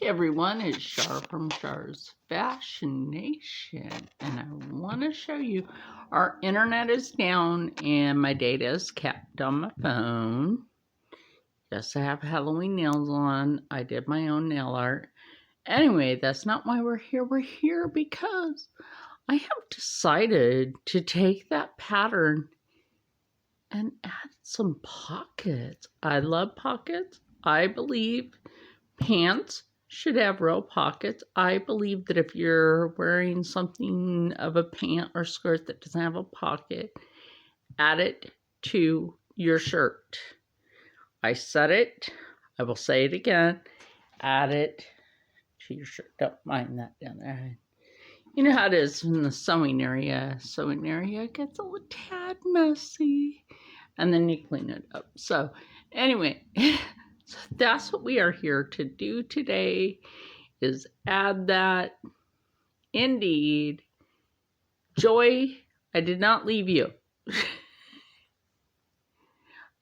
everyone, it's Shar from Shar's Fashion Nation, and I want to show you our internet is down and my data is kept on my phone. Yes, I have Halloween nails on. I did my own nail art. Anyway, that's not why we're here. We're here because I have decided to take that pattern and add some pockets. I love pockets. I believe pants should have real pockets. I believe that if you're wearing something of a pant or skirt that doesn't have a pocket, add it to your shirt. I said it. I will say it again. Add it to your shirt. Don't mind that down there. You know how it is in the sewing area. Sewing area gets a little tad messy. And then you clean it up. So anyway, so that's what we are here to do today, is add that. Indeed. Joy, I did not leave you.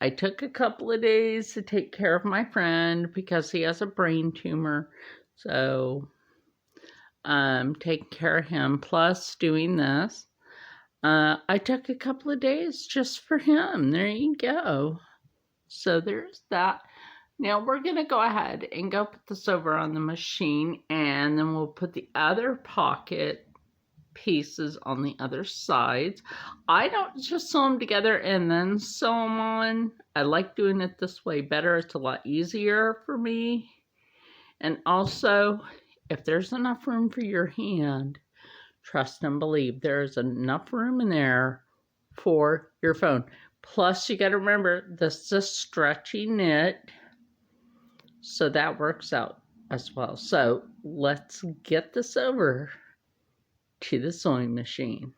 I took a couple of days to take care of my friend because he has a brain tumor. So taking care of him plus doing this. I took a couple of days just for him. There you go. So there's that. Now we're going to go ahead and go put this over on the machine, and then we'll put the other pocket pieces on the other sides. I don't just sew them together and then sew them on. I like doing it this way better. It's a lot easier for me. And also, if there's enough room for your hand, trust and believe there's enough room in there for your phone. Plus, you got to remember, this is a stretchy knit, so that works out as well. So let's get this over to the sewing machine.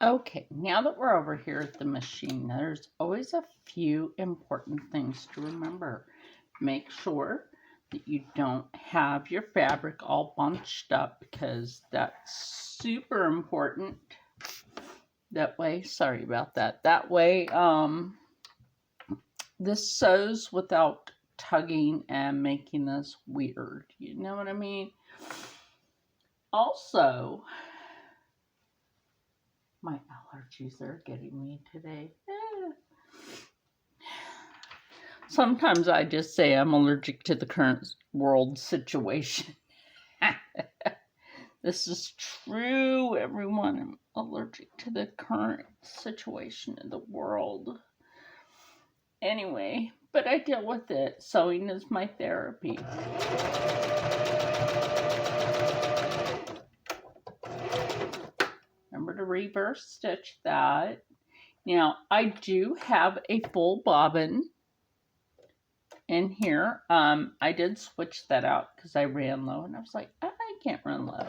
Okay, now that we're over here at the machine, there's always a few important things to remember. Make sure that you don't have your fabric all bunched up, because that's super important. That way, sorry about that. That way, this sews without tugging and making this weird. You know what I mean? Also, my allergies are getting me today. Sometimes I just say I'm allergic to the current world situation. This is true, everyone. I'm allergic to the current situation in the world. Anyway, but I deal with it. Sewing is my therapy. Remember to reverse stitch that. Now, I do have a full bobbin in here. I did switch that out because I ran low, and I was like, I can't run low.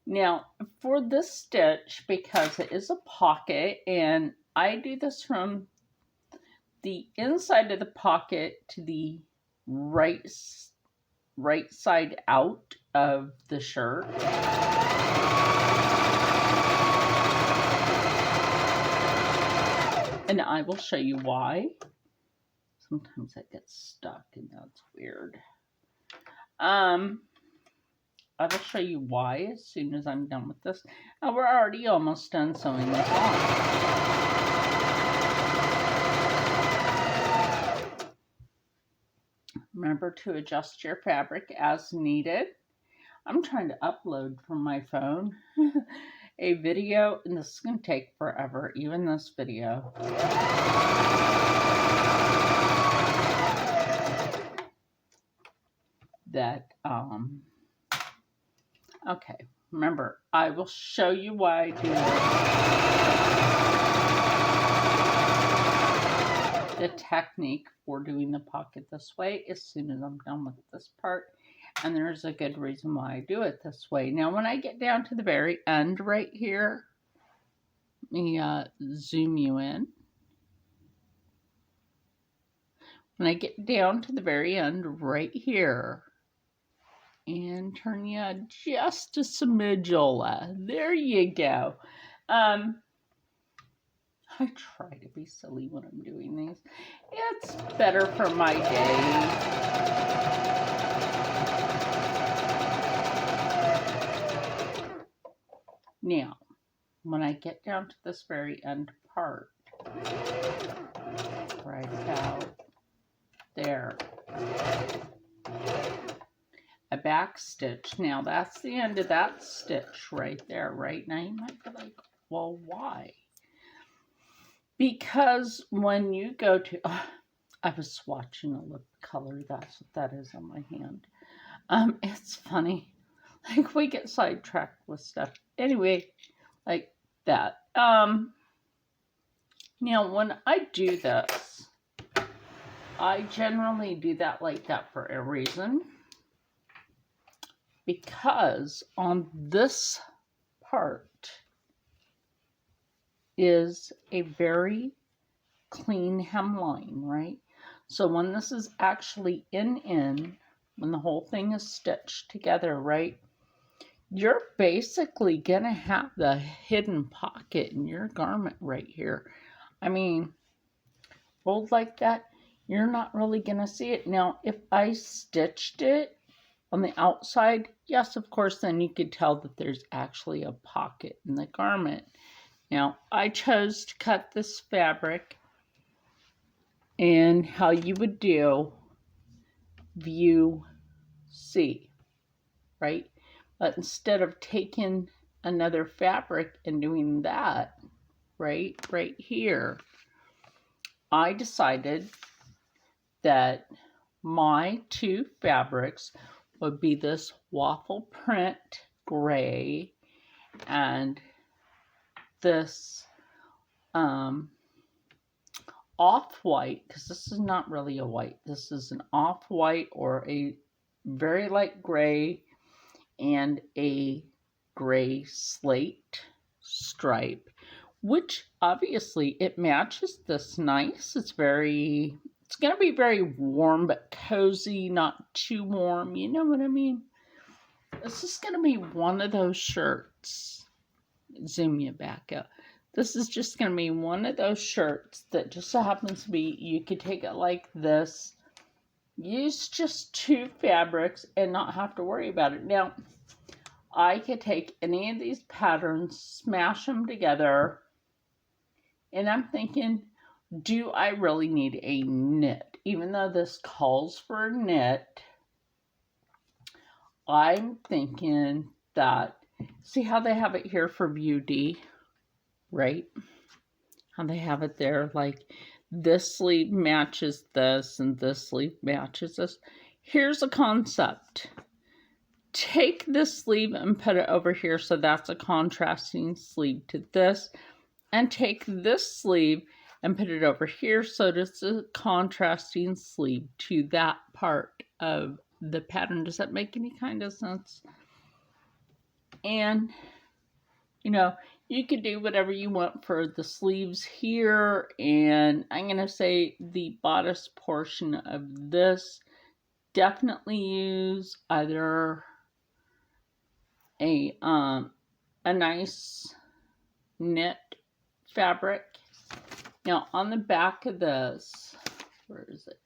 Now, for this stitch, because it is a pocket, and I do this from the inside of the pocket to the right side out of the shirt. And I will show you why. Sometimes it gets stuck, and that's weird. I will show you why as soon as I'm done with this. Now, we're already almost done sewing this on. Remember to adjust your fabric as needed. I'm trying to upload from my phone a video, and this is going to take forever, even this video. Okay, remember, I will show you why I do the technique for doing the pocket this way as soon as I'm done with this part. And there's a good reason why I do it this way. Now, when I get down to the very end right here, let me zoom you in. When I get down to the very end right here, and turn you just a smidge, there you go. I try to be silly when I'm doing these. It's better for my day. Now, when I get down to this very end part, right about there, a back stitch. Now that's the end of that stitch right there, right? Now you might be like, well, why? Because when you go to, I was swatching a lip color. That's what that is on my hand. It's funny. Like, we get sidetracked with stuff. Anyway, like that. Now when I do this, I generally do that like that for a reason. Because on this part is a very clean hemline, right? So when this is actually in, when the whole thing is stitched together, right, you're basically gonna have the hidden pocket in your garment right here. I mean, rolled like that, you're not really gonna see it. Now, if I stitched it on the outside, yes, of course, then you could tell that there's actually a pocket in the garment. Now, I chose to cut this fabric, and how you would do view C, right? But instead of taking another fabric and doing that, right here, I decided that my two fabrics would be this waffle print gray and this off-white, because this is not really a white. This is an off-white or a very light gray and a gray slate stripe, which obviously it matches this nice. It's going to be very warm but cozy, not too warm. You know what I mean? This is going to be one of those shirts. Zoom you back up. This is just going to be one of those shirts that just so happens to be, you could take it like this, use just two fabrics and not have to worry about it. Now, I could take any of these patterns, smash them together, and I'm thinking, do I really need a knit? Even though this calls for a knit, I'm thinking that, see how they have it here for View D, right? How they have it there, like this sleeve matches this and this sleeve matches this. Here's a concept. Take this sleeve and put it over here, so that's a contrasting sleeve to this, and take this sleeve and put it over here, so it's a contrasting sleeve to that part of the pattern. Does that make any kind of sense? And you know, you could do whatever you want for the sleeves here, and I'm going to say the bodice portion of this, definitely use either a nice knit fabric. Now on the back of this, where is it?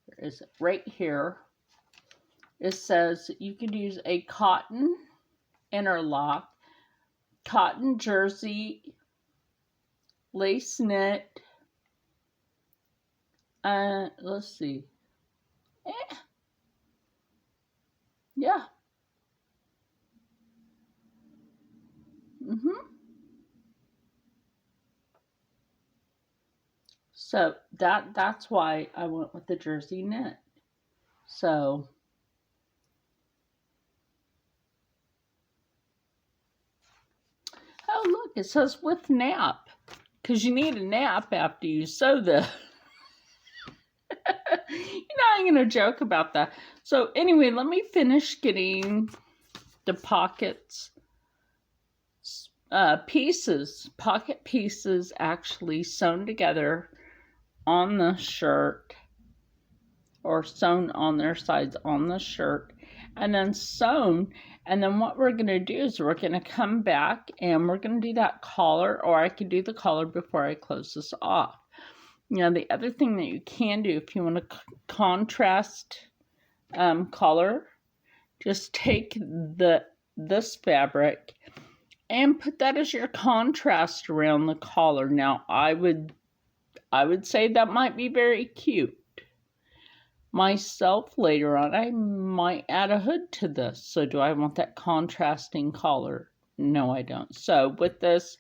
Where is it? Right here. It says you could use a cotton interlock, cotton jersey, lace knit, let's see, yeah, so that's why I went with the jersey knit. So oh, look, it says with nap, because you need a nap after you sew the you know, I'm gonna joke about that. So anyway, let me finish getting the pockets pocket pieces actually sewn together on the shirt, or sewn on their sides on the shirt, and then sewn, And then what we're going to do is we're going to come back and we're going to do that collar, or I could do the collar before I close this off. Now, the other thing that you can do if you want to contrast collar, just take this fabric and put that as your contrast around the collar. Now, I would say that might be very cute. Myself, later on, I might add a hood to this. So do I want that contrasting collar? No, I don't. So with this,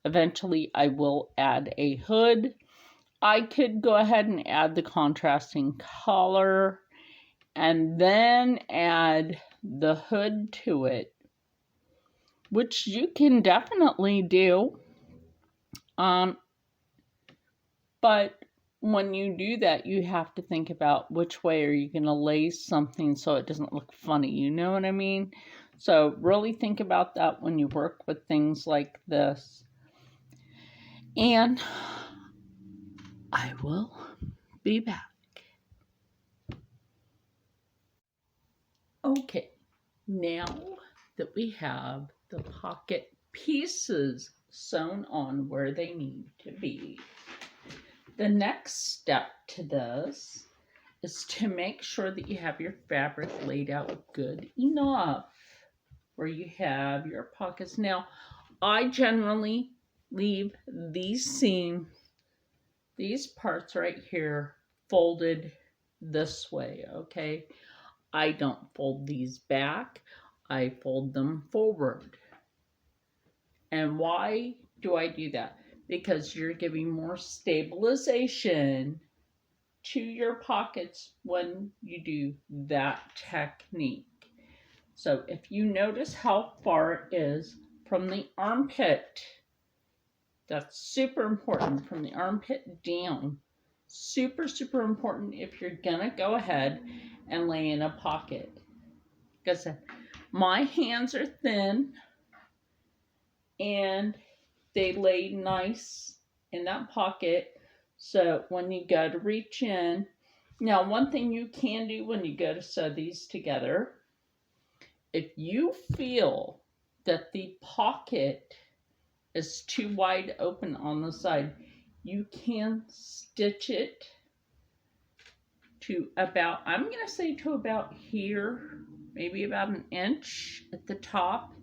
eventually I will add a hood. I could go ahead and add the contrasting collar and then add the hood to it, which you can definitely do. But when you do that, you have to think about which way are you going to lace something so it doesn't look funny. You know what I mean? So really think about that when you work with things like this. And I will be back. Okay, now that we have the pocket pieces sewn on where they need to be, the next step to this is to make sure that you have your fabric laid out good enough where you have your pockets. Now, I generally leave these seams, these parts right here, folded this way, okay? I don't fold these back, I fold them forward. And why do I do that? Because you're giving more stabilization to your pockets when you do that technique. So if you notice how far it is from the armpit, that's super important, from the armpit down. Super, super important if you're gonna go ahead and lay in a pocket. Because my hands are thin and they lay nice in that pocket. So when you go to reach in, now one thing you can do when you go to sew these together, if you feel that the pocket is too wide open on the side, you can stitch it to about, I'm going to say to about here, maybe about an inch at the top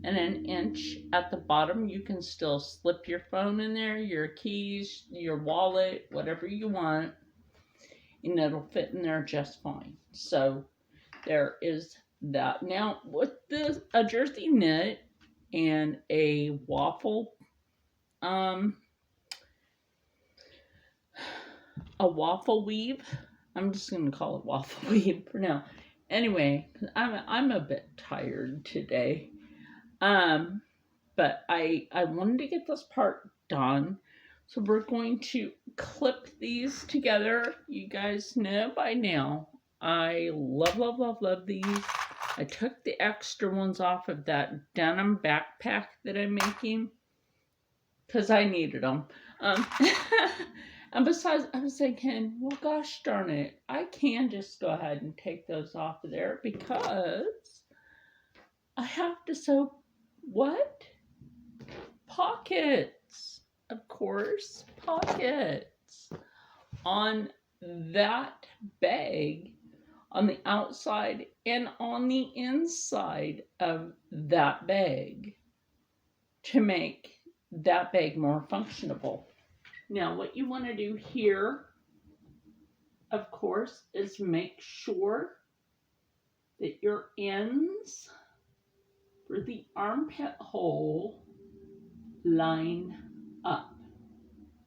and an inch at the bottom. You can still slip your phone in there, your keys, your wallet, whatever you want, and it'll fit in there just fine. So there is that. Now with a jersey knit and a waffle weave, I'm just going to call it waffle weave for now. Anyway, I'm a bit tired today. But I wanted to get this part done. So we're going to clip these together. You guys know by now, I love these. I took the extra ones off of that denim backpack that I'm making because I needed them. And besides, I was thinking, well, gosh darn it, I can just go ahead and take those off of there because I have to sew what? Pockets. Of course, pockets on that bag, on the outside and on the inside of that bag to make that bag more functionable. Now, what you want to do here, of course, is make sure that your ends for the armpit hole line up.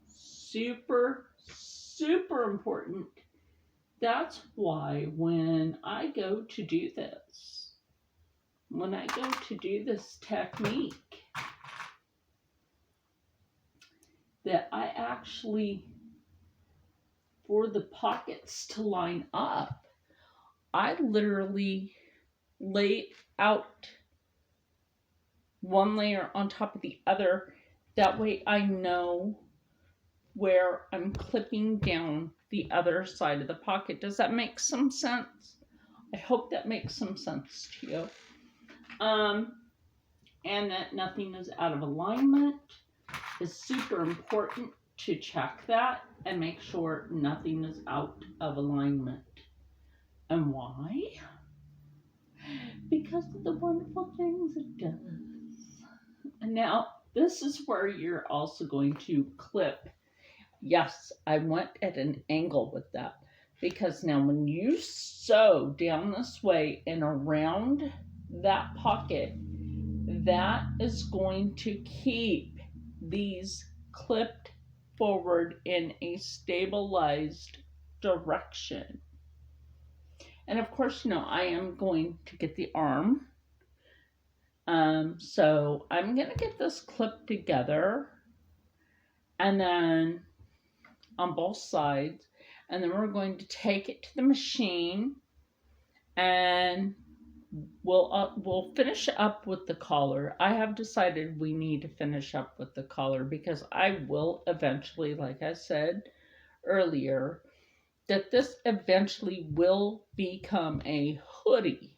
Super, super important. That's why when I go to do this, technique, that I actually, for the pockets to line up, I literally lay out one layer on top of the other. That way I know where I'm clipping down the other side of the pocket. Does that make some sense? I hope that makes some sense to you. And that nothing is out of alignment. It's super important to check that and make sure nothing is out of alignment. And why? Because of the wonderful things it does. And now, this is where you're also going to clip. Yes, I went at an angle with that. Because now when you sew down this way and around that pocket, that is going to keep these clipped forward in a stabilized direction. And of course, I am going to get the arm. So I'm going to get this clipped together and then on both sides. And then we're going to take it to the machine and we'll finish up with the collar. I have decided we need to finish up with the collar because I will eventually, like I said earlier, that this eventually will become a hoodie.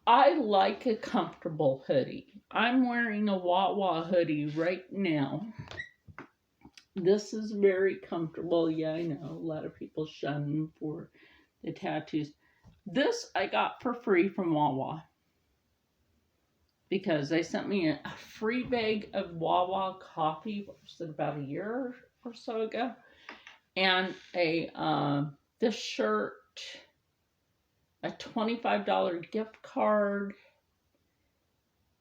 I like a comfortable hoodie. I'm wearing a Wawa hoodie right now. This is very comfortable. Yeah, I know a lot of people shun for the tattoos. This I got for free from Wawa because they sent me a free bag of Wawa coffee, what was it, about a year or so ago, and this shirt, a $25 gift card,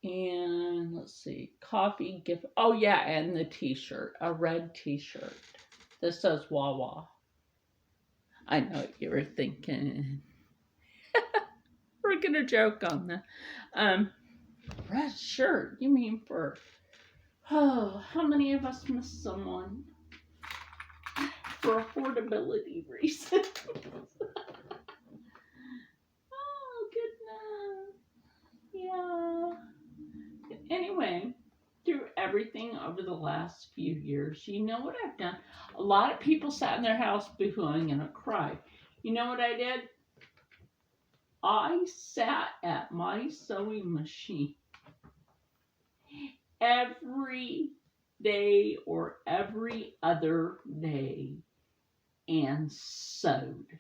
and let's see, coffee gift. Oh yeah, and the T-shirt, a red T-shirt. This says Wawa. I know what you were thinking. We're gonna joke on that. Red shirt? You mean for, how many of us miss someone for affordability reasons? Oh, goodness. Yeah. Anyway, through everything over the last few years, you know what I've done? A lot of people sat in their house boohooing and cried. You know what I did? I sat at my sewing machine every day or every other day and sewed.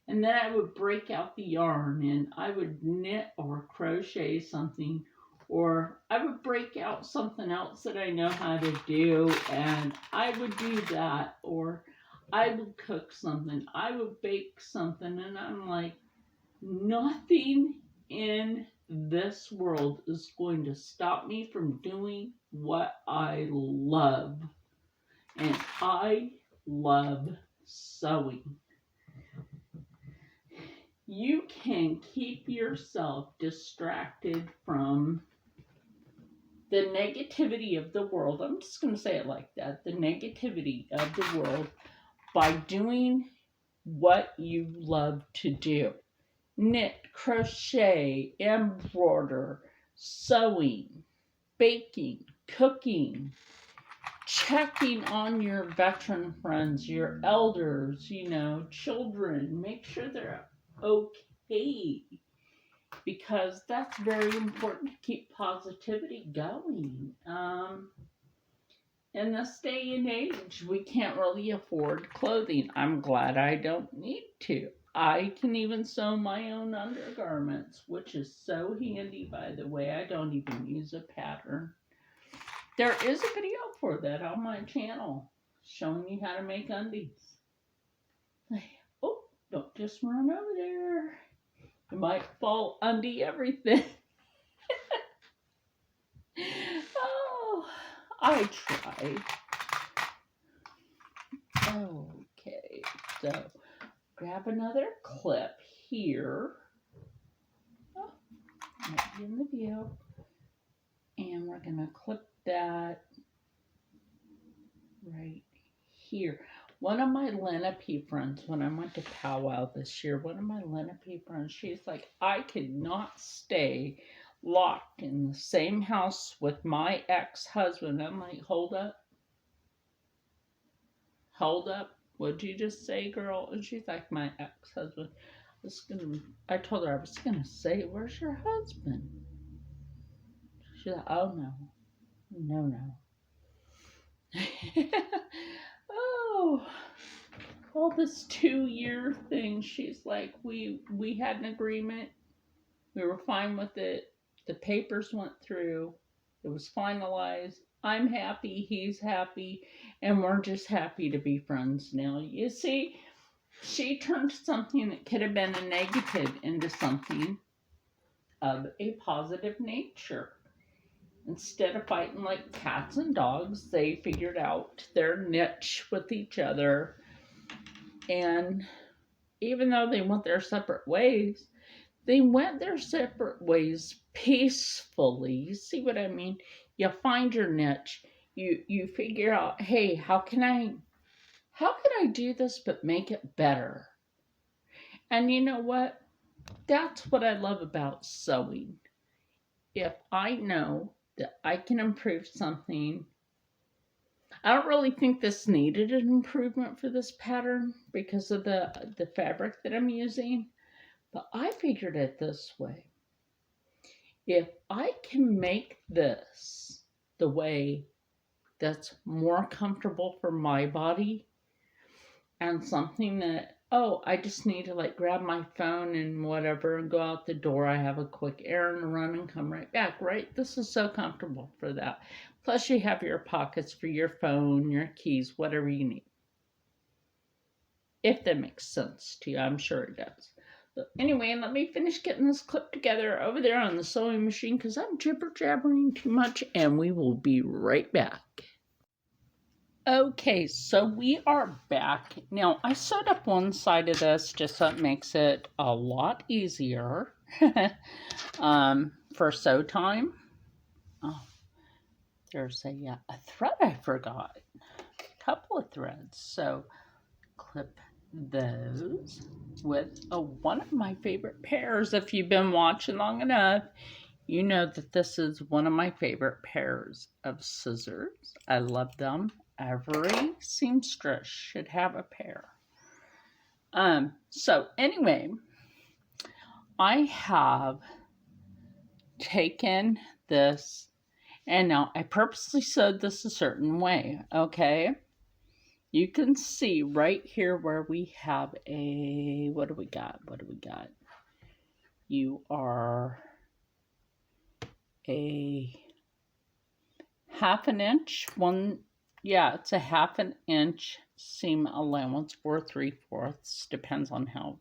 And then I would break out the yarn and I would knit or crochet something, or I would break out something else that I know how to do and I would do that, or I would cook something, I would bake something, and I'm like, nothing in this world is going to stop me from doing what I love. And I love sewing. You can keep yourself distracted from the negativity of the world. I'm just going to say it like that. The negativity of the world by doing what you love to do. Knit, crochet, embroider, sewing, baking, cooking, checking on your veteran friends, your elders, children. Make sure they're okay, because that's very important to keep positivity going. In this day and age, we can't really afford clothing. I'm glad I don't need to. I can even sew my own undergarments, which is so handy, by the way. I don't even use a pattern. There is a video for that on my channel showing you how to make undies. Oh, don't just run over there. You might fall undie everything. Oh, I tried. Okay, so grab another clip here. Oh, might be in the view. And we're going to clip that right here. One of my Lenape friends, when I went to powwow this year, one of my Lenape friends, she's like, I could not stay locked in the same house with my ex-husband. I'm like, hold up. Hold up. What'd you just say, girl? And she's like, my ex-husband. I told her I was gonna say, where's your husband? She's like, oh no. No. Oh, all this 2-year thing. She's like, we had an agreement. We were fine with it. The papers went through. It was finalized. I'm happy. He's happy. And we're just happy to be friends now. You see, she turned something that could have been a negative into something of a positive nature. Instead of fighting like cats and dogs, they figured out their niche with each other. And even though they went their separate ways, they went their separate ways peacefully. You see what I mean? You find your niche. You figure out, hey, how can I do this but make it better? And you know what? That's what I love about sewing. If I know that I can improve something, I don't really think this needed an improvement for this pattern because of the fabric that I'm using, but I figured it this way. If I can make this the way that's more comfortable for my body and something that, oh, I just need to like grab my phone and whatever and go out the door. I have a quick errand to run and come right back, right? This is so comfortable for that. Plus you have your pockets for your phone, your keys, whatever you need. If that makes sense to you, I'm sure it does. So anyway, let me finish getting this clip together over there on the sewing machine because I'm jibber jabbering too much, and we will be right back. Okay, so we are back. Now, I sewed up one side of this just so it makes it a lot easier for sew time. Oh, there's a thread I forgot. A couple of threads. So, clip those with one of my favorite pairs. If you've been watching long enough, you know that this is one of my favorite pairs of scissors. I love them. Every seamstress should have a pair. So anyway, I have taken this, and now I purposely sewed this a certain way, okay? You can see right here where we have a, what do we got? You are a half an inch, it's a half an inch seam allowance or 3/4, depends on how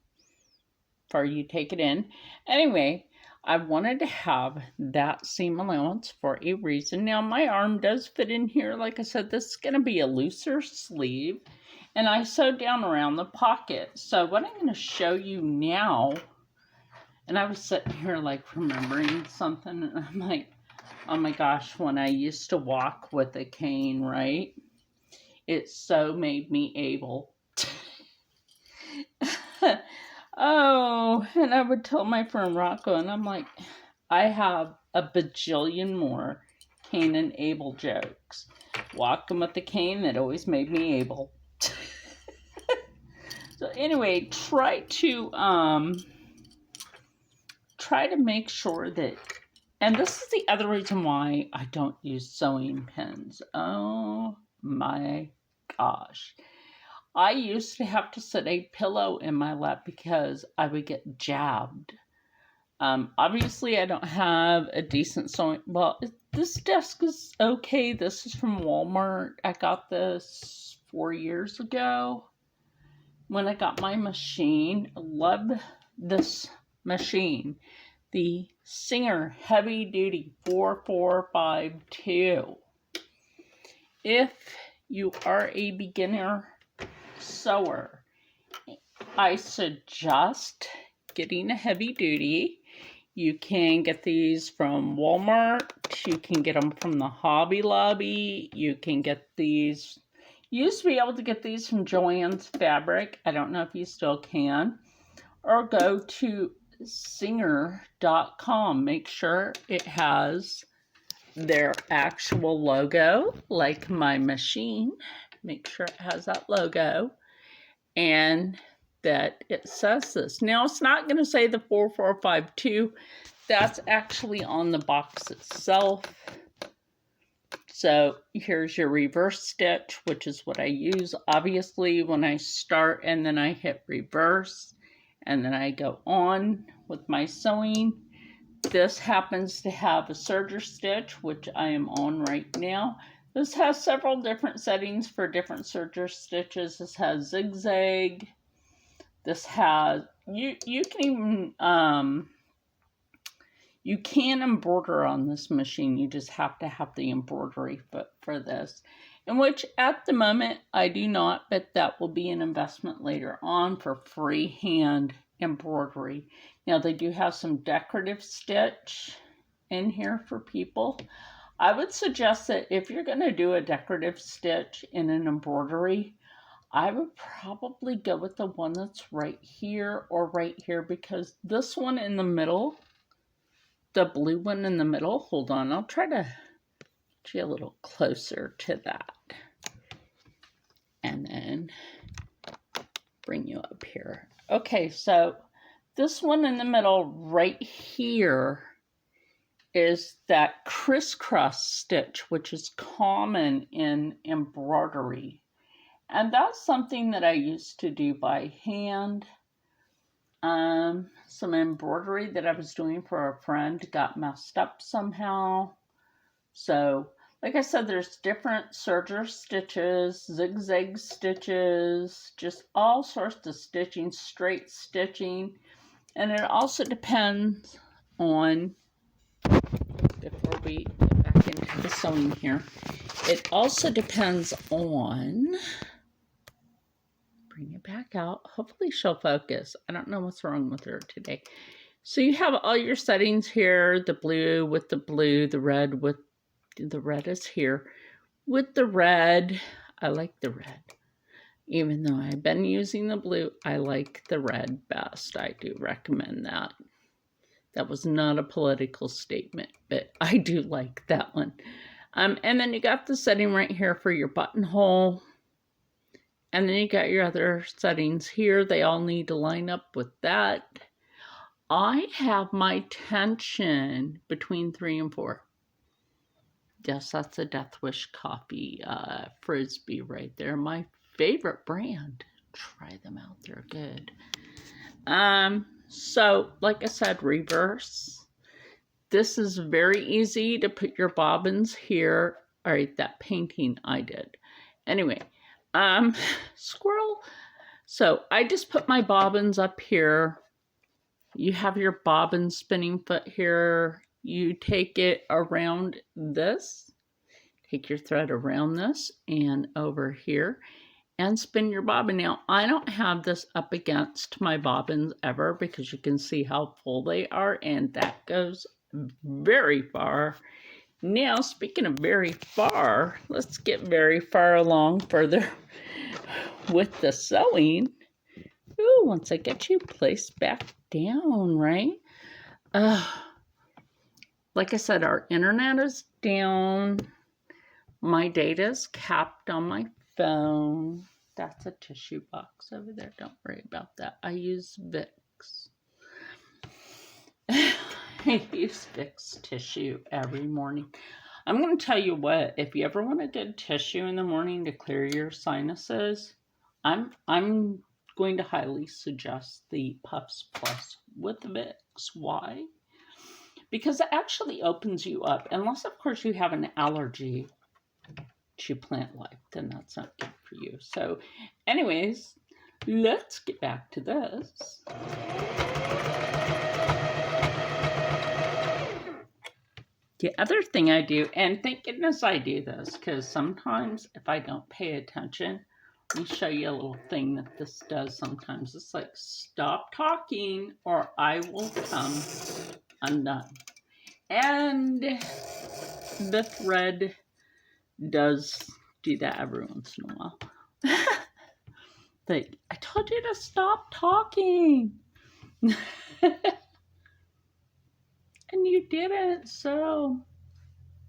far you take it in. Anyway, I wanted to have that seam allowance for a reason. Now my arm does fit in here. Like I said, this is going to be a looser sleeve, and I sewed down around the pocket. So what I'm going to show you now, and I was sitting here like remembering something, and I'm like, oh my gosh, when I used to walk with a cane, right? It so made me able. Oh, and I would tell my friend Rocco, and I'm like, I have a bajillion more cane and able jokes. Walking with the cane, that always made me able. So anyway, try to make sure that, and this is the other reason why I don't use sewing pins. Oh my gosh. I used to have to set a pillow in my lap because I would get jabbed. Obviously, I don't have a decent sewing. Well, this desk is okay. This is from Walmart. I got this 4 years ago when I got my machine. I love this machine. The Singer Heavy Duty 4452. If you are a beginner sewer, I suggest getting a heavy duty. You can get these from Walmart. You can get them from the Hobby Lobby. You can get these. You used to be able to get these from Joann's Fabric. I don't know if you still can. Or go to Singer.com. Make sure it has their actual logo, like my machine. Make sure it has that logo. And that it says this. Now, it's not going to say the 4452. That's actually on the box itself. So here's your reverse stitch, which is what I use, obviously, when I start, and then I hit reverse, and then I go on with my sewing. This happens to have a serger stitch, which I am on right now. This has several different settings for different serger stitches. This has zigzag. This has, you can even, you can embroider on this machine. You just have to have the embroidery foot for this, in which at the moment I do not, but that will be an investment later on for freehand embroidery. Now, they do have some decorative stitch in here for people. I would suggest that if you're going to do a decorative stitch in an embroidery, I would probably go with the one that's right here or right here, because this one in the middle, the blue one in the middle, hold on, I'll try to get you a little closer to that. And then bring you up here. Okay, so this one in the middle right here is that crisscross stitch, which is common in embroidery. And that's something that I used to do by hand. Some embroidery that I was doing for a friend got messed up somehow. So, like I said, there's different serger stitches, zigzag stitches, just all sorts of stitching, straight stitching. And it also depends on, before we get back into the sewing here, it also depends on, bring it back out. Hopefully she'll focus. I don't know what's wrong with her today. So you have all your settings here, the blue with the blue, the red with, the red is here. With the red, I like the red. Even though I've been using the blue, I like the red best. I do recommend that. That was not a political statement, but I do like that one. And then you got the setting right here for your buttonhole. And then you got your other settings here. They all need to line up with that. I have my tension between 3 and 4. Yes, that's a Death Wish coffee Frisbee right there. My favorite brand. Try them out. They're good. So, like I said, reverse. This is very easy to put your bobbins here. All right, that painting I did. Anyway, squirrel. So I just put my bobbins up here. You have your bobbin spinning foot here. You take it around this. Take your thread around this and over here and spin your bobbin. Now, I don't have this up against my bobbins ever because you can see how full they are, and that goes very far. Now, speaking of very far, let's get very far along further with the sewing. Ooh, once I get you placed back down, right? Like I said, our internet is down. My data is capped on my phone. That's a tissue box over there. Don't worry about that. I use Vicks. I use Vicks tissue every morning. I'm going to tell you what, if you ever want a good tissue in the morning to clear your sinuses, I'm going to highly suggest the Puffs Plus with Vicks. Why? Because it actually opens you up. Unless, of course, you have an allergy to plant life, then that's not good for you. So, anyways, let's get back to this. The other thing I do, and thank goodness I do this, because sometimes if I don't pay attention, let me show you a little thing that this does sometimes. It's like, stop talking or I will come undone. And the thread does do that every once in a while. Like, I told you to stop talking. And you didn't, so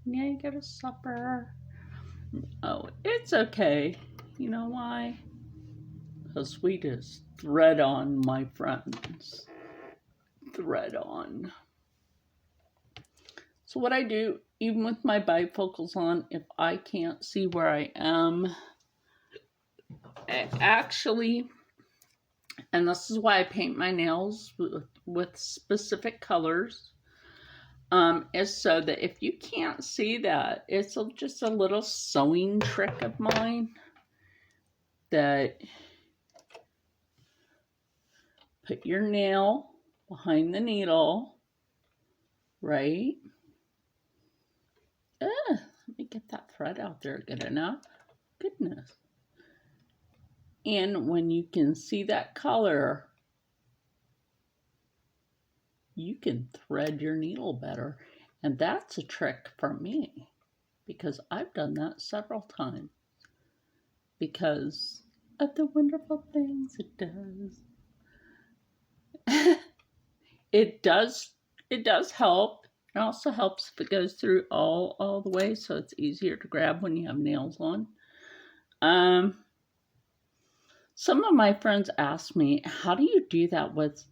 now you got a supper. Oh, it's okay. You know why? Because we just thread on, my friends. Thread on. So what I do, even with my bifocals on, if I can't see where I am, I actually, and this is why I paint my nails with specific colors, is so that if you can't see that, it's just a little sewing trick of mine that put your nail behind the needle, right? Let me get that thread out there good enough. Goodness. And when you can see that color, you can thread your needle better. And that's a trick for me because I've done that several times because of the wonderful things it does. It does help. It also helps if it goes through all the way, so it's easier to grab when you have nails on. Some of my friends ask me, how do you do that with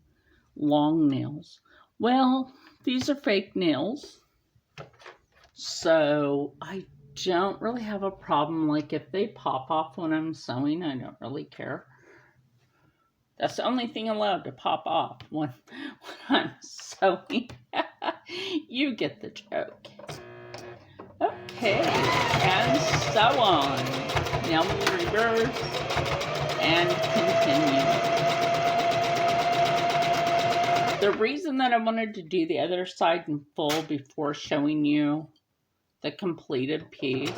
long nails? Well, these are fake nails, so I don't really have a problem. Like if they pop off when I'm sewing, I don't really care. That's the only thing allowed to pop off when I'm sewing. You get the joke. Okay, and sew on. Now we reverse and continue. The reason that I wanted to do the other side in full before showing you the completed piece.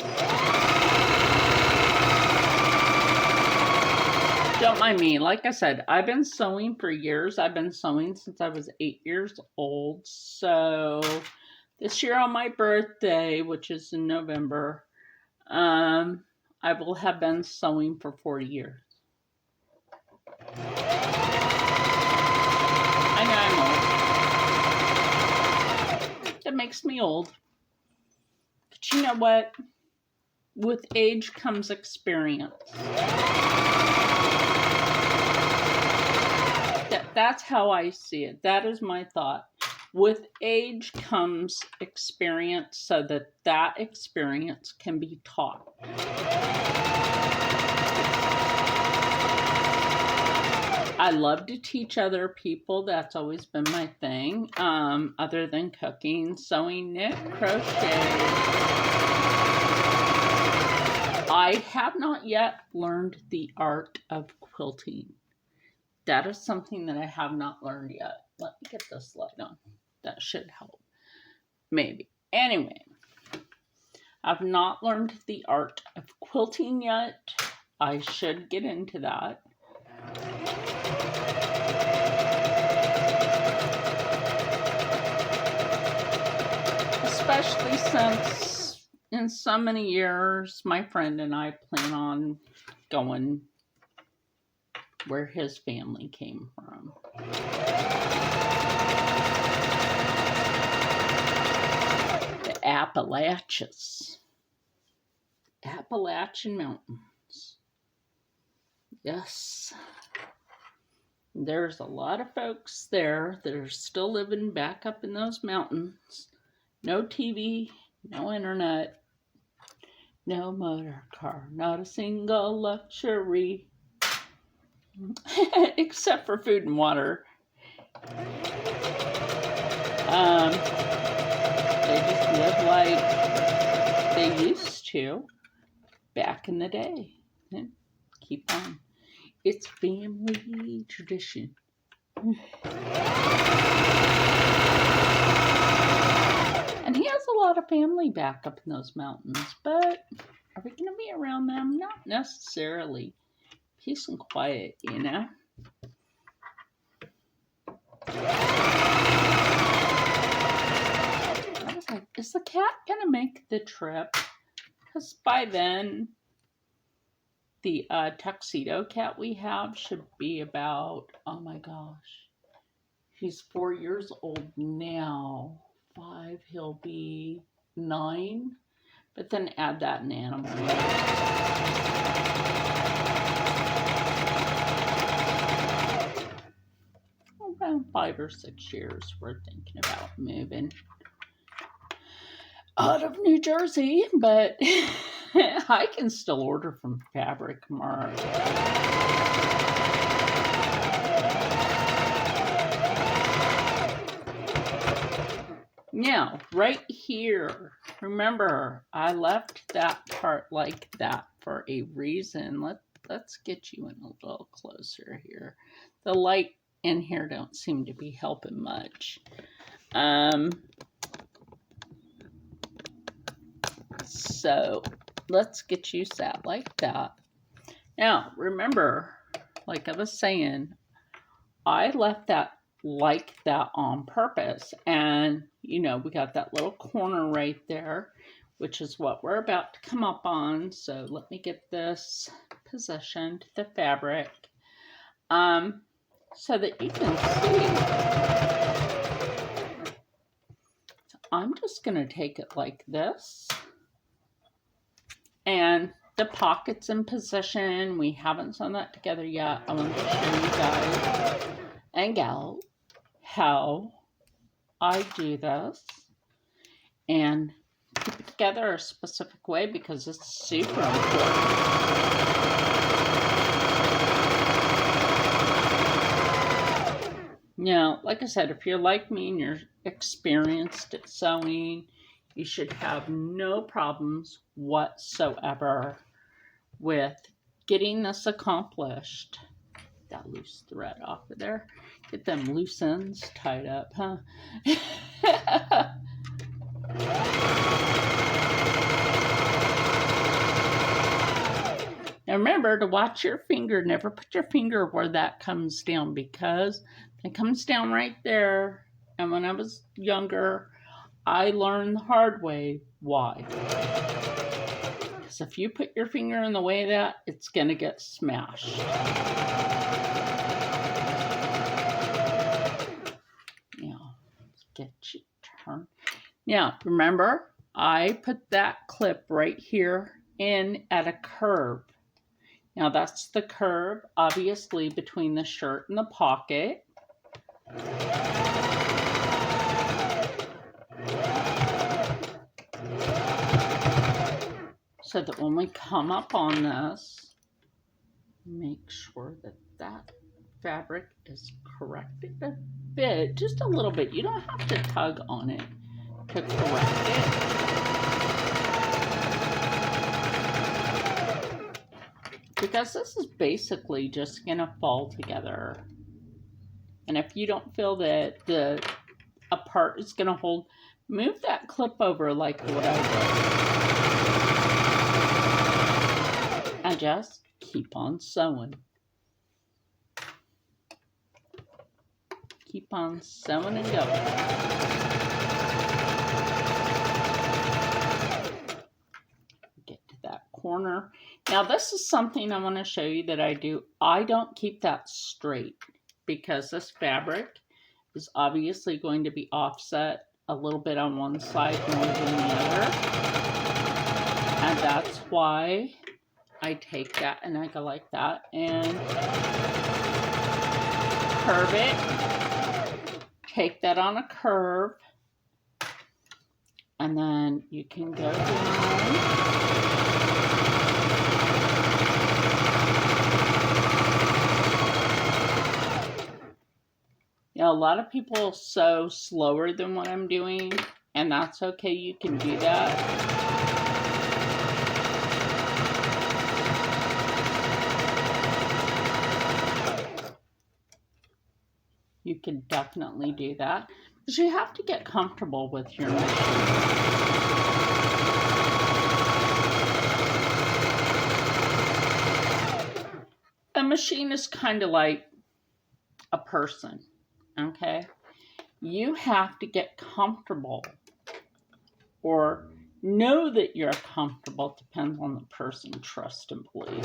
Don't mind me. Like I said, I've been sewing for years. I've been sewing since I was 8 years old. So this year on my birthday, which is in November, I will have been sewing for 40 years. I know I'm old. That makes me old. But you know what? With age comes experience. That's how I see it. That is my thought. With age comes experience so that experience can be taught. I love to teach other people. That's always been my thing. Other than cooking, sewing, knit, crochet. I have not yet learned the art of quilting. That is something that I have not learned yet. Let me get this light on. That should help. Maybe. Anyway, I've not learned the art of quilting yet. I should get into that. Especially since in so many years, my friend and I plan on going where his family came from. The Appalachians. Appalachian Mountains. Yes. There's a lot of folks there that are still living back up in those mountains. No TV, no internet, no motor car, not a single luxury. Except for food and water. They just live like they used to back in the day. And keep on. It's family tradition. And he has a lot of family back up in those mountains, but are we going to be around them? Not necessarily. Peace and quiet, you know? I was like, is the cat going to make the trip? Because by then, the tuxedo cat we have should be about, oh my gosh, he's 4 years old now. 5, he'll be 9. But then add that in animal. 5 or 6 years, we're thinking about moving out of New Jersey, but I can still order from Fabric Mart. Now, right here, remember, I left that part like that for a reason. Let's get you in a little closer here. The light in here don't seem to be helping much. So let's get you sat like that. Now, remember, like I was saying, I left that like that on purpose. And, you know, we got that little corner right there, which is what we're about to come up on. So let me get this positioned, the fabric, so that you can see. So I'm just going to take it like this. And the pocket's in position. We haven't sewn that together yet. I want to show you guys and gals how I do this and keep it together a specific way because it's super important. Now, like I said, if you're like me and you're experienced at sewing, you should have no problems whatsoever with getting this accomplished. That loose thread off of there. Get them loose ends tied up, huh? Now remember to watch your finger. Never put your finger where that comes down because it comes down right there. And when I was younger, I learned the hard way why. Because if you put your finger in the way of that, it's going to get smashed. Now, let's get you turned. Now, remember, I put that clip right here in at a curve. Now, that's the curve, obviously, between the shirt and the pocket. So that when we come up on this, make sure that that fabric is corrected a bit, just a little bit. You don't have to tug on it to correct it. Because this is basically just going to fall together. And if you don't feel that a part is going to hold, move that clip over like what I did. And just keep on sewing. Keep on sewing and going. Get to that corner. Now this is something I want to show you that I do. I don't keep that straight because this fabric is obviously going to be offset a little bit on one side more than the other. And that's why I take that and I go like that and curve it. Take that on a curve. And then you can go down. You know, a lot of people sew slower than what I'm doing, and that's okay. You can do that. You can definitely do that. But you have to get comfortable with your machine. A machine is kind of like a person. Okay, you have to get comfortable or know that you're comfortable. Depends on the person, trust and believe.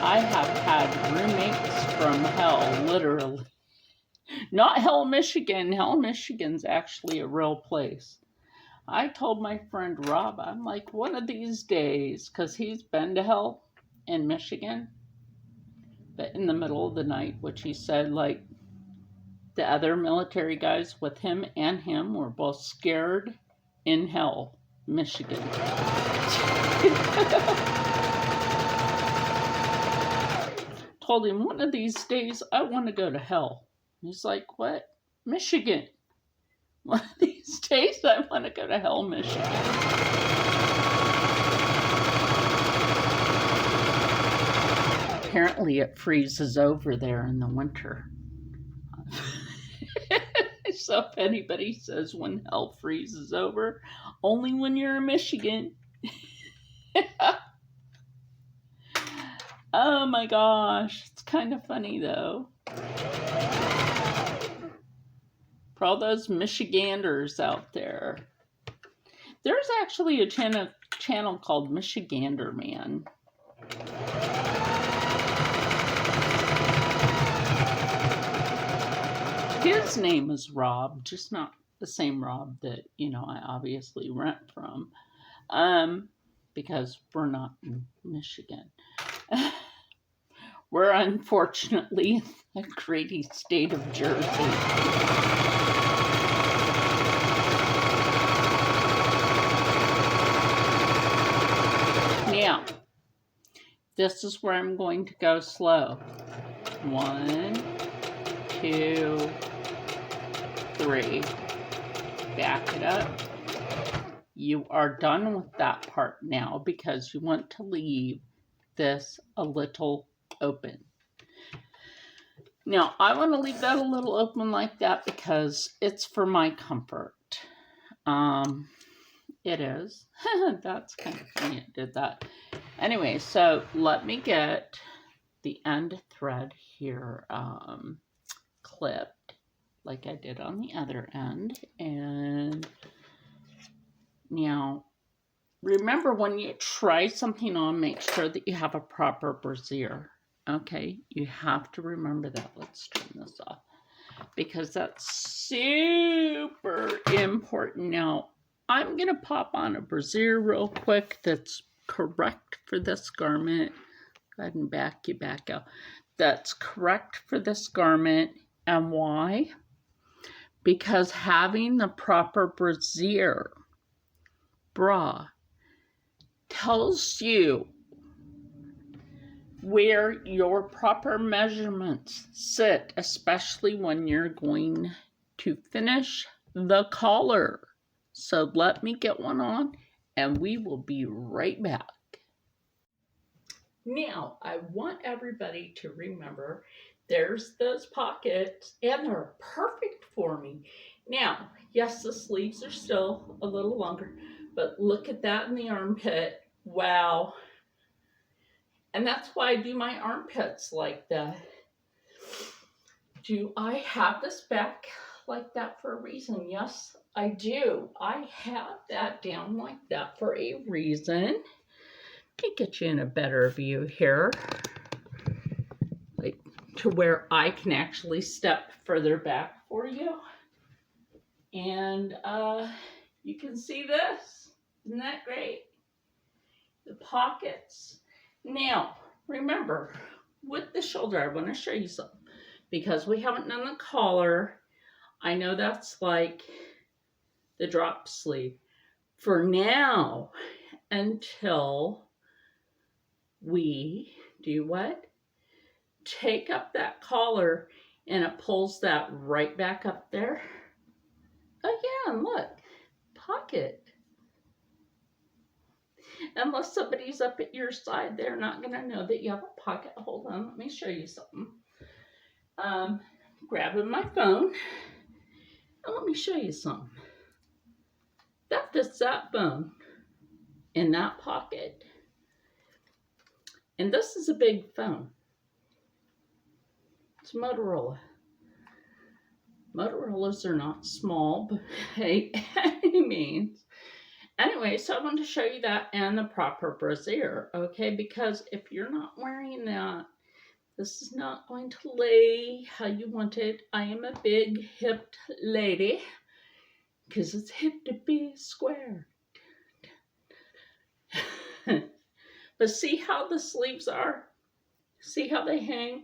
I have had roommates from hell, literally. Not Hell, Michigan. Hell, Michigan's actually a real place. I told my friend Rob, I'm like, one of these days, because he's been to hell. in Michigan, but in the middle of the night, which he said, like, the other military guys with him and him were both scared in hell, Michigan. Told him, one of these days I want to go to hell. He's like, what? Michigan. One of these days I want to go to hell, Michigan. Apparently it freezes over there in the winter. So if anybody says when hell freezes over, only when you're in Michigan. Oh my gosh, it's kind of funny though. For all those Michiganders out there. There's actually a channel called Michigander Man. His name is Rob, just not the same Rob that, I obviously rent from. Because we're not in Michigan. We're unfortunately in the great state of Jersey. Now, this is where I'm going to go slow. 1, 2, 3. Back it up. You are done with that part now because you want to leave this a little open. Now, I want to leave that a little open like that because it's for my comfort. It is. That's kind of funny it did that. Anyway, so let me get the end thread here clipped like I did on the other end. And now, remember when you try something on, make sure that you have a proper brassiere. Okay, you have to remember that. Let's turn this off because that's super important. Now, I'm going to pop on a brassiere real quick that's correct for this garment. Go ahead and back out. That's correct for this garment. And why? Because having the proper brassiere bra tells you where your proper measurements sit, especially when you're going to finish the collar. So let me get one on and we will be right back. Now, I want everybody to remember there's those pockets and they're perfect for me. Now, yes, the sleeves are still a little longer, but look at that in the armpit. Wow. And that's why I do my armpits like that. Do I have this back like that for a reason? Yes, I do. I have that down like that for a reason. Let me get you in a better view here. Like to where I can actually step further back for you. And you can see this. Isn't that great? The pockets. Now, remember, with the shoulder, I want to show you something. Because we haven't done the collar, I know that's like the drop sleeve. For now, until we do what? Take up that collar and it pulls that right back up there. Oh yeah, and look, pocket. Unless somebody's up at your side, they're not going to know that you have a pocket. Hold on, let me show you something. Grabbing my phone, and let me show you something. That fits that phone in that pocket. And this is a big phone. It's Motorola. Motorola's are not small, but hey, any means. Anyway, so I want to show you that and the proper brassiere, okay? Because if you're not wearing that, this is not going to lay how you want it. I am a big hipped lady because it's hip to be square. But But see how the sleeves are? See how they hang?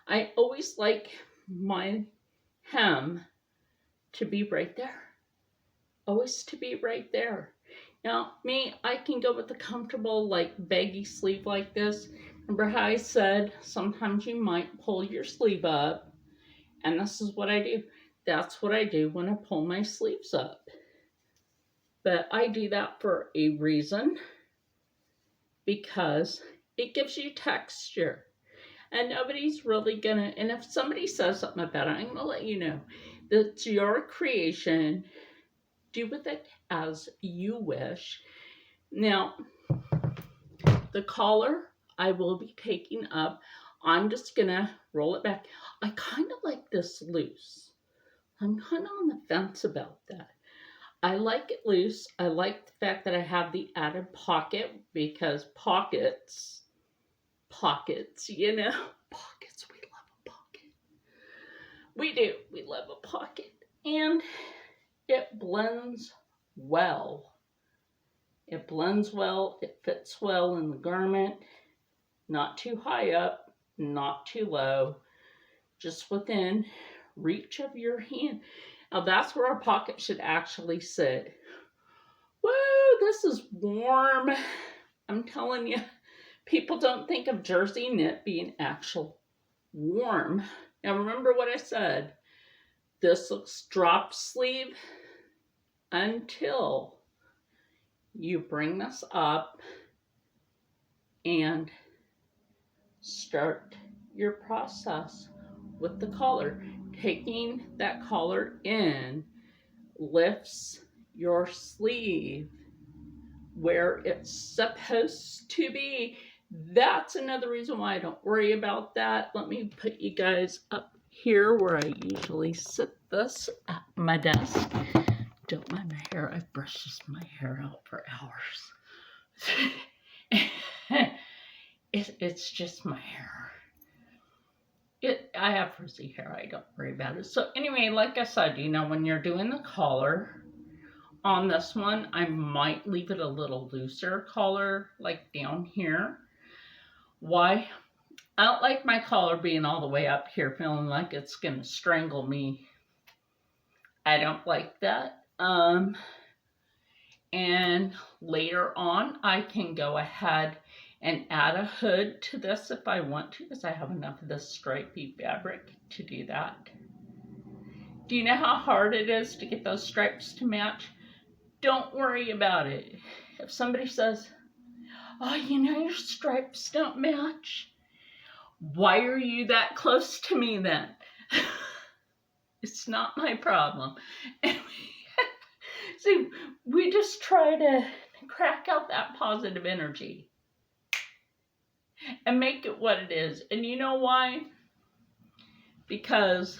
I always like my hem to be right there. Always to be right there. Now, me, I can go with a comfortable, like, baggy sleeve like this. Remember how I said sometimes you might pull your sleeve up, and this is what I do. That's what I do when I pull my sleeves up. But I do that for a reason, because it gives you texture. And nobody's really gonna, and if somebody says something about it, I'm gonna let you know. That's your creation. Do with it as you wish. Now, the collar I will be taking up. I'm just gonna roll it back. I kind of like this loose. I'm kind of on the fence about that. I like it loose. I like the fact that I have the added pocket, because pockets, you know, pockets, we love a pocket. We do, we love a pocket. And it blends well. It blends well, it fits well in the garment, not too high up, not too low, just within reach of your hand. Now that's where our pocket should actually sit. Woo, this is warm. I'm telling you, people don't think of jersey knit being actual warm. Now remember what I said. This looks drop sleeve until you bring this up and start your process with the collar. Taking that collar in lifts your sleeve where it's supposed to be. That's another reason why I don't worry about that. Let me put you guys up here where I usually sit this at my desk. Don't mind my hair. I've brushed my hair out for hours. It's just my hair. I have frizzy hair. I don't worry about it. So anyway, like I said, you know, when you're doing the collar on this one, I might leave it a little looser collar, like down here. Why? I don't like my collar being all the way up here, feeling like it's going to strangle me. I don't like that. And later on, I can go ahead and add a hood to this if I want to, because I have enough of this stripy fabric to do that. Do you know how hard it is to get those stripes to match? Don't worry about it. If somebody says, oh, you know, your stripes don't match, why are you that close to me then? It's not my problem. See, we just try to crack out that positive energy and make it what it is. And you know why? Because,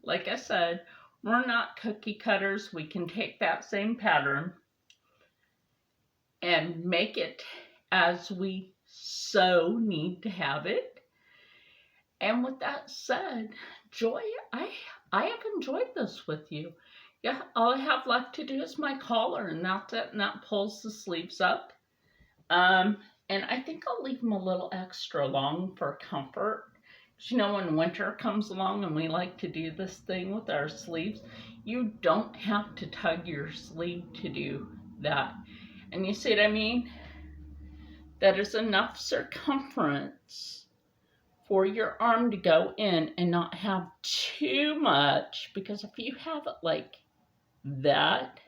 like I said, we're not cookie cutters. We can take that same pattern and make it as we so need to have it. And with that said, Joy, I have enjoyed this with you. Yeah, all I have left to do is my collar, and that's it, and that pulls the sleeves up. And I think I'll leave them a little extra long for comfort. You know, when winter comes along and we like to do this thing with our sleeves, you don't have to tug your sleeve to do that. And you see what I mean? That is enough circumference for your arm to go in and not have too much, because if you have it like that,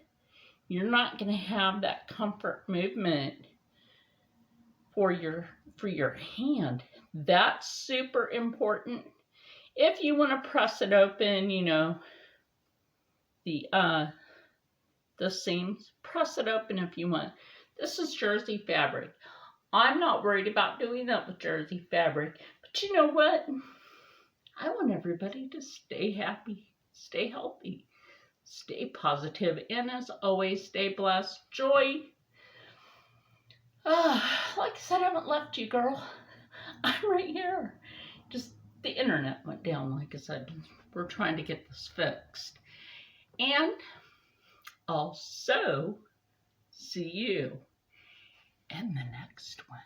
you're not going to have that comfort movement for your hand. That's super important. If you want to press it open, you know, the seams, press it open if you want. This is jersey fabric. I'm not worried about doing that with jersey fabric, but you know what? I want everybody to stay happy, stay healthy, stay positive, and as always, stay blessed. Joy. Like I said, I haven't left you, girl. I'm right here. Just the internet went down, like I said. We're trying to get this fixed. And also, see you in the next one.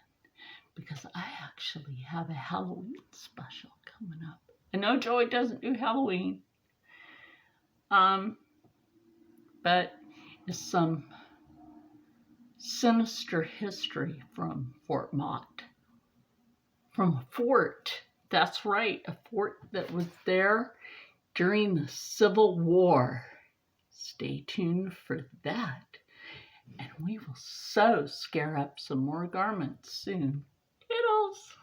because I actually have a Halloween special coming up. I know Joey doesn't do Halloween, but it's some sinister history from Fort Mott. From a fort, that's right, a fort that was there during the Civil War. Stay tuned for that. And we will so scare up some more garments soon. Toodles!